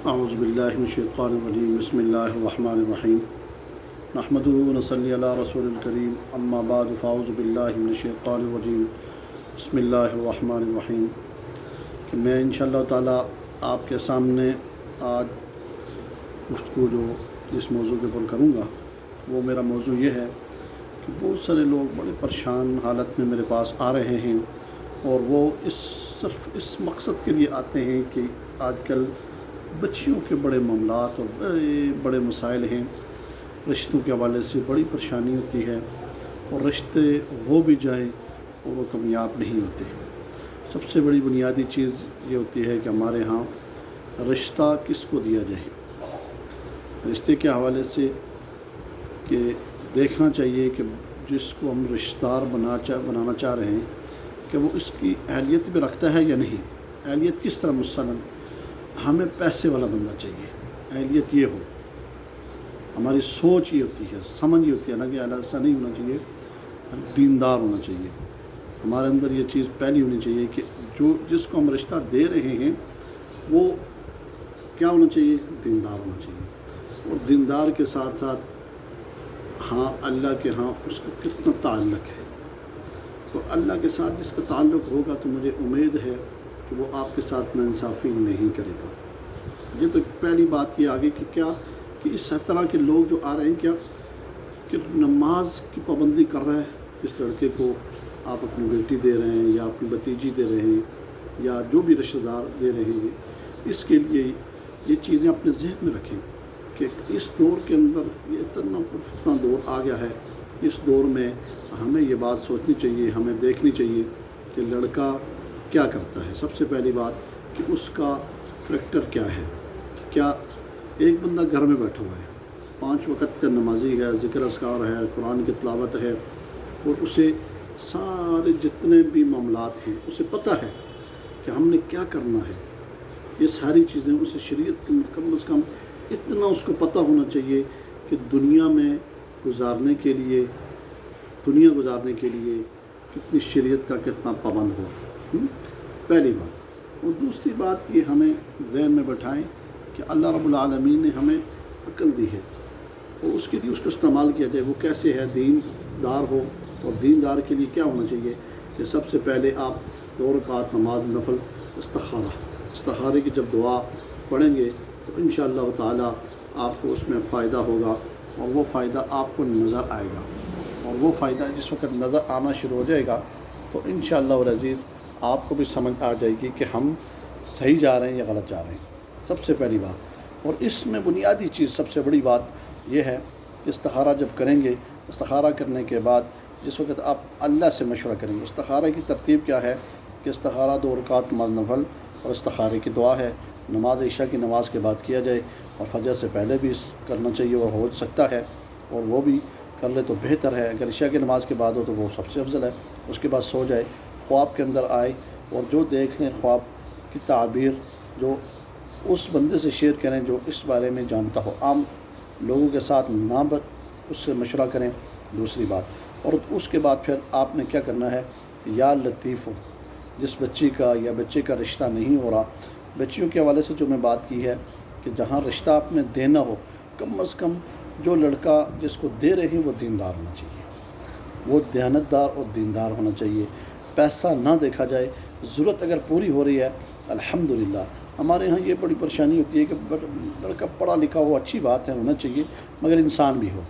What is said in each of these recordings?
اعوذ باللہ من الشیطان الرجیم بسم اللہ الرحمن الرحیم نحمدہ و نصلی علی رسول الکریم اما بعد فاعوذ باللہ من الشیطان الرجیم بسم اللہ الرحمن الرحیم کہ میں انشاءاللہ تعالیٰ آپ کے سامنے آج گفتگو جو اس موضوع کے اوپر کروں گا وہ میرا موضوع یہ ہے کہ بہت سارے لوگ بڑے پریشان حالت میں میرے پاس آ رہے ہیں اور وہ صرف اس مقصد کے لیے آتے ہیں کہ آج کل بچیوں کے بڑے معاملات اور بڑے مسائل ہیں، رشتوں کے حوالے سے بڑی پریشانی ہوتی ہے اور رشتے ہو بھی جائیں اور وہ کامیاب نہیں ہوتے۔ سب سے بڑی بنیادی چیز یہ ہوتی ہے کہ ہمارے ہاں رشتہ کس کو دیا جائے۔ رشتے کے حوالے سے کہ دیکھنا چاہیے کہ جس کو ہم رشتہ دار بنانا چاہ رہے ہیں کہ وہ اس کی اہلیت بھی رکھتا ہے یا نہیں۔ اہلیت کس طرح؟ مثلاً ہمیں پیسے والا بننا چاہیے، اہلیت یہ ہو، ہماری سوچ یہ ہوتی ہے، سمجھ یہ ہوتی ہے نا کہ ایسا نہیں ہونا چاہیے، دیندار ہونا چاہیے۔ ہمارے اندر یہ چیز پہلی ہونی چاہیے کہ جس کو ہم رشتہ دے رہے ہیں وہ کیا ہونا چاہیے؟ دیندار ہونا چاہیے۔ اور دیندار کے ساتھ ساتھ ہاں اللہ کے ہاں اس کا کتنا تعلق ہے، تو اللہ کے ساتھ جس کا تعلق ہوگا تو مجھے امید ہے کہ وہ آپ کے ساتھ ناانصافی نہیں کرے گا۔ یہ تو پہلی بات یہ آگے کہ کیا کہ اس طرح کے لوگ جو آ رہے ہیں کیا کہ نماز کی پابندی کر رہا ہے اس لڑکے کو آپ اپنی بیٹی دے رہے ہیں یا اپنی بھتیجی دے رہے ہیں یا جو بھی رشتہ دار دے رہے ہیں، اس کے لیے یہ چیزیں اپنے ذہن میں رکھیں کہ اس دور کے اندر یہ اتنا پرفتنا دور آ گیا ہے۔ اس دور میں ہمیں یہ بات سوچنی چاہیے، ہمیں دیکھنی چاہیے کہ لڑکا کیا کرتا ہے۔ سب سے پہلی بات کہ اس کا کریکٹر کیا ہے، کیا ایک بندہ گھر میں بیٹھا ہوا ہے، 5 وقت کا نمازی ہے، ذکر اذکار ہے، قرآن کی تلاوت ہے، اور اسے سارے جتنے بھی معاملات ہیں اسے پتہ ہے کہ ہم نے کیا کرنا ہے، یہ ساری چیزیں اسے شریعت کم از کم اتنا اس کو پتہ ہونا چاہیے کہ دنیا گزارنے کے لیے کتنی شریعت کا کتنا پابند ہو، پہلی بات۔ اور دوسری بات یہ ہمیں ذہن میں بٹھائیں کہ اللہ رب العالمین نے ہمیں عقل دی ہے اور اس کے لیے اس کو استعمال کیا جائے۔ وہ کیسے ہے؟ دیندار ہو، اور دیندار کے لیے کیا ہونا چاہیے کہ سب سے پہلے آپ 2 رکعت نماز نفل استخارے کی جب دعا پڑھیں گے تو انشاءاللہ تعالیٰ آپ کو اس میں فائدہ ہوگا، اور وہ فائدہ آپ کو نظر آئے گا، اور وہ فائدہ جس وقت نظر آنا شروع ہو جائے گا تو انشاءاللہ العزیز آپ کو بھی سمجھ آ جائے گی کہ ہم صحیح جا رہے ہیں یا غلط جا رہے ہیں۔ سب سے پہلی بات، اور اس میں بنیادی چیز سب سے بڑی بات یہ ہے کہ استخارہ جب کریں گے، استخارہ کرنے کے بعد جس وقت آپ اللہ سے مشورہ کریں گے، استخارہ کی ترتیب کیا ہے کہ استخارہ 2 رکعت نماز نفل اور استخارے کی دعا ہے، نماز عشاء کی نماز کے بعد کیا جائے، اور فجر سے پہلے بھی کرنا چاہیے اور ہو سکتا ہے اور وہ بھی کر لے تو بہتر ہے۔ اگر عشاء کی نماز کے بعد ہو تو وہ سب سے افضل ہے۔ اس کے بعد سو جائے، خواب کے اندر آئے اور جو دیکھ لیں خواب کی تعبیر جو اس بندے سے شیئر کریں جو اس بارے میں جانتا ہو، عام لوگوں کے ساتھ نہ اس سے مشورہ کریں، دوسری بات۔ اور اس کے بعد پھر آپ نے کیا کرنا ہے، یا لطیف ہو، جس بچی کا یا بچے کا رشتہ نہیں ہو رہا، بچیوں کے حوالے سے جو میں بات کی ہے کہ جہاں رشتہ آپ نے دینا ہو، کم از کم جو لڑکا جس کو دے رہے ہیں وہ دیندار ہونا چاہیے، وہ دیانتدار اور دیندار ہونا چاہیے۔ پیسہ نہ دیکھا جائے، ضرورت اگر پوری ہو رہی ہے الحمدللہ۔ ہمارے ہاں یہ بڑی پریشانی ہوتی ہے کہ لڑکا پڑھا لکھا ہو، اچھی بات ہے، ہونا چاہیے، مگر انسان بھی ہو،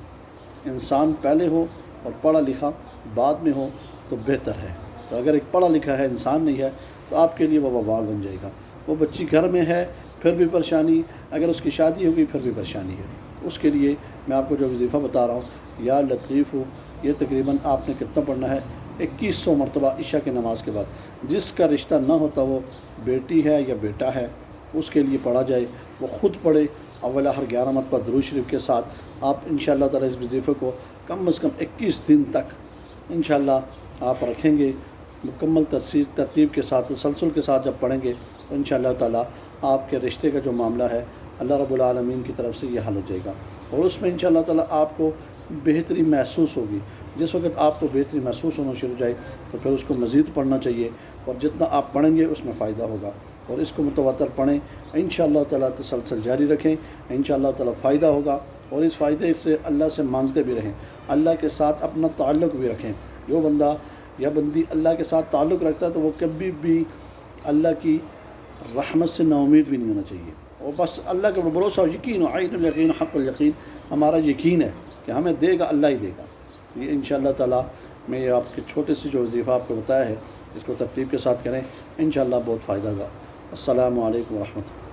انسان پہلے ہو اور پڑھا لکھا بعد میں ہو تو بہتر ہے۔ تو اگر ایک پڑھا لکھا ہے انسان نہیں ہے تو آپ کے لیے وہ وبال بن جائے گا۔ وہ بچی گھر میں ہے پھر بھی پریشانی، اگر اس کی شادی ہوگی پھر بھی پریشانی ہے۔ اس کے لیے میں آپ کو جو وظیفہ بتا رہا ہوں، یا لطیف ہو، یہ تقریباً آپ نے کتنا پڑھنا ہے؟ 2100 مرتبہ عشاء کی نماز کے بعد۔ جس کا رشتہ نہ ہوتا وہ بیٹی ہے یا بیٹا ہے اس کے لیے پڑھا جائے، وہ خود پڑھے، اولا ہر 11 مرتبہ درود شریف کے ساتھ۔ آپ انشاءاللہ تعالیٰ اس وظیفے کو کم از کم 21 دن تک انشاءاللہ آپ رکھیں گے، مکمل ترتیب کے ساتھ، تسلسل کے ساتھ جب پڑھیں گے تو انشاءاللہ تعالیٰ آپ کے رشتے کا جو معاملہ ہے اللہ رب العالمین کی طرف سے یہ حل ہو جائے گا، اور اس میں انشاءاللہ تعالیٰ آپ کو بہتری محسوس ہوگی۔ جس وقت آپ کو بہتری محسوس ہونا شروع ہو جائے تو پھر اس کو مزید پڑھنا چاہیے، اور جتنا آپ پڑھیں گے اس میں فائدہ ہوگا۔ اور اس کو متواتر پڑھیں، انشاءاللہ تعالیٰ تسلسل جاری رکھیں، انشاءاللہ تعالیٰ فائدہ ہوگا، اور اس فائدے سے اللہ سے مانگتے بھی رہیں، اللہ کے ساتھ اپنا تعلق بھی رکھیں۔ جو بندہ یا بندی اللہ کے ساتھ تعلق رکھتا ہے تو وہ کبھی بھی اللہ کی رحمت سے نا امید بھی نہیں ہونا چاہیے، اور بس اللہ کا بھروسہ اور یقین، عین الیقین حق الیقین، ہمارا یقین ہے کہ ہمیں دے گا، اللہ ہی دے گا۔ یہ انشاءاللہ تعالیٰ میں یہ آپ کے چھوٹے سے جو وظیفہ آپ کو بتایا ہے اس کو ترتیب کے ساتھ کریں، انشاءاللہ بہت فائدہ ہوگا۔ السلام علیکم ورحمۃ اللہ۔